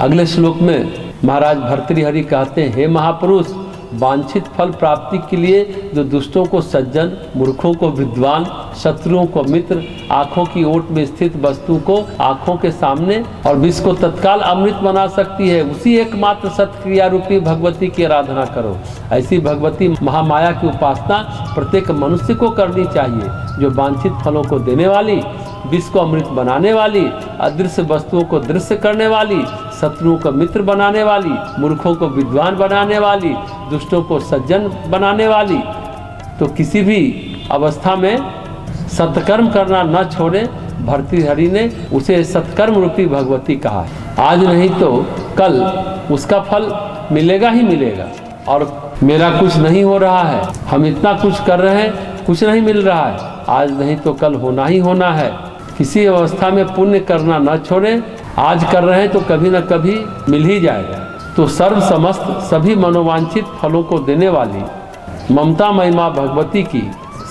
अगले श्लोक में महाराज भर्तृहरि कहते हैं, हे महापुरुष, वांछित फल प्राप्ति के लिए जो दुष्टों को सज्जन, मूर्खों को विद्वान, शत्रुओं को मित्र, आंखों की ओट में स्थित वस्तु को आंखों के सामने और विष को तत्काल अमृत बना सकती है, उसी एकमात्र सत्क्रिया रूपी भगवती की आराधना करो। ऐसी भगवती महामाया की उपासना प्रत्येक मनुष्य को करनी चाहिए, जो वांछित फलों को देने वाली, विष को अमृत बनाने वाली, अदृश्य वस्तुओं को दृश्य करने वाली, शत्रुओं को मित्र बनाने वाली, मूर्खों को विद्वान बनाने वाली, दुष्टों को सज्जन बनाने वाली। तो किसी भी अवस्था में सत्कर्म करना न छोड़े, भर्तृहरि ने उसे सत्कर्म रूपी भगवती कहा है। आज नहीं तो कल उसका फल मिलेगा ही मिलेगा। और मेरा कुछ नहीं हो रहा है, हम इतना कुछ कर रहे हैं, कुछ नहीं मिल रहा है, आज नहीं तो कल होना ही होना है। किसी अवस्था में पुण्य करना न छोड़े, आज कर रहे हैं तो कभी न कभी मिल ही जाएगा। तो सर्व समस्त सभी मनोवांछित फलों को देने वाली ममता महिमा भगवती की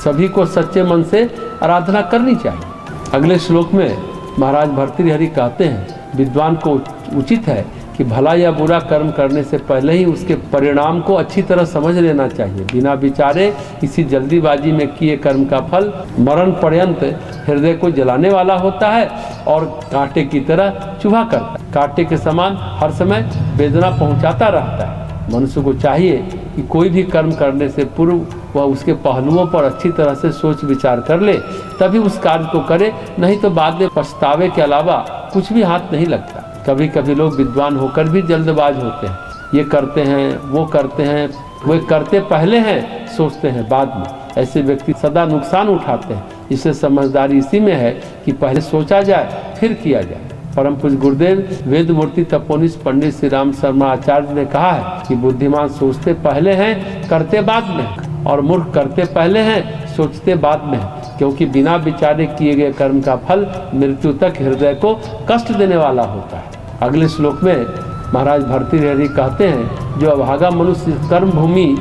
सभी को सच्चे मन से आराधना करनी चाहिए। अगले श्लोक में महाराज भर्तृहरि कहते हैं, विद्वान को उचित है कि भला या बुरा कर्म करने से पहले ही उसके परिणाम को अच्छी तरह समझ लेना चाहिए। बिना विचारे किसी जल्दीबाजी में किए कर्म का फल मरण पर्यंत हृदय को जलाने वाला होता है और कांटे की तरह चुभा करता है, कांटे के समान हर समय वेदना पहुंचाता रहता है। मनुष्य को चाहिए कि कोई भी कर्म करने से पूर्व वह उसके पहलुओं पर अच्छी तरह से सोच विचार कर ले, तभी उस कार्य को करे, नहीं तो बाद में पछतावे के अलावा कुछ भी हाथ नहीं लगता। कभी कभी लोग विद्वान होकर भी जल्दबाज होते हैं, ये करते हैं, वो करते हैं, वे करते पहले हैं, सोचते हैं बाद में। ऐसे व्यक्ति सदा नुकसान उठाते हैं। इससे समझदारी इसी में है कि पहले सोचा जाए फिर किया जाए। परम पूज्य गुरुदेव वेद मूर्ति तपोनिष्ठ पंडित श्री राम शर्मा आचार्य ने कहा है कि बुद्धिमान सोचते पहले हैं, करते बाद में, और मूर्ख करते पहले हैं, सोचते बाद में, क्योंकि बिना विचारे किए गए कर्म का फल मृत्यु तक हृदय को कष्ट देने वाला होता है। अगले श्लोक में महाराज भर्तृहरि कहते हैं, जो अभागा मनुष्य कर्म भूमि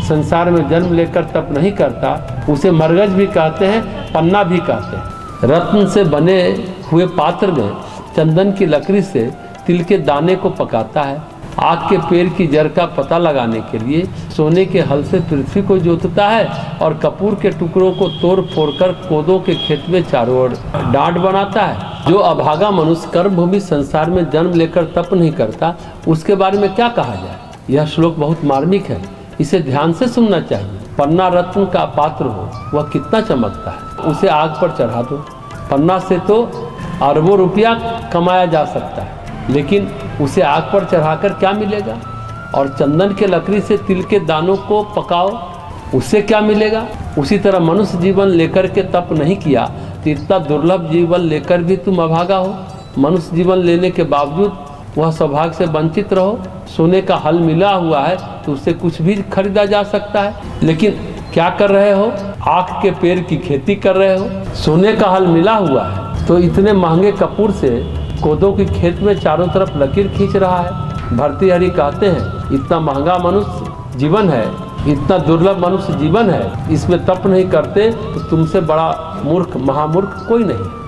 संसार में जन्म लेकर तप नहीं करता, उसे मरगज भी कहते हैं, पन्ना भी कहते हैं। रत्न से बने हुए पात्र में चंदन की लकड़ी से तिल के दाने को पकाता है, आग के पेड़ की जड़ का पता लगाने के लिए सोने के हल से पृथ्वी को जोतता है और कपूर के टुकड़ों को तोड़ फोड़कर कोदों के खेत में चारों ओर डांट बनाता है। जो अभागा मनुष्य कर्म भूमि संसार में जन्म लेकर तप नहीं करता, उसके बारे में क्या कहा जाए। यह श्लोक बहुत मार्मिक है, इसे ध्यान से सुनना चाहिए। पन्ना रत्न का पात्र हो, वह कितना चमकता है, उसे आग पर चढ़ा दो। पन्ना से तो अरबों रुपया कमाया जा सकता है, लेकिन उसे आग पर चढ़ाकर क्या मिलेगा। और चंदन के लकड़ी से तिल के दानों को पकाओ, उससे क्या मिलेगा। उसी तरह मनुष्य जीवन लेकर के तप नहीं किया तो इतना दुर्लभ जीवन लेकर भी तुम अभागा हो। मनुष्य जीवन लेने के बावजूद वह सौभाग्य से वंचित रहो। सोने का हल मिला हुआ है तो उससे कुछ भी खरीदा जा सकता है, लेकिन क्या कर रहे हो, आख के पेड़ की खेती कर रहे हो। सोने का हल मिला हुआ है तो इतने महंगे कपूर से कोदों की खेत में चारों तरफ लकीर खींच रहा है। भर्तृहरि कहते हैं, इतना महंगा मनुष्य जीवन है, इतना दुर्लभ मनुष्य जीवन है, इसमें तप नहीं करते तो तुमसे बड़ा मूर्ख महामूर्ख कोई नहीं।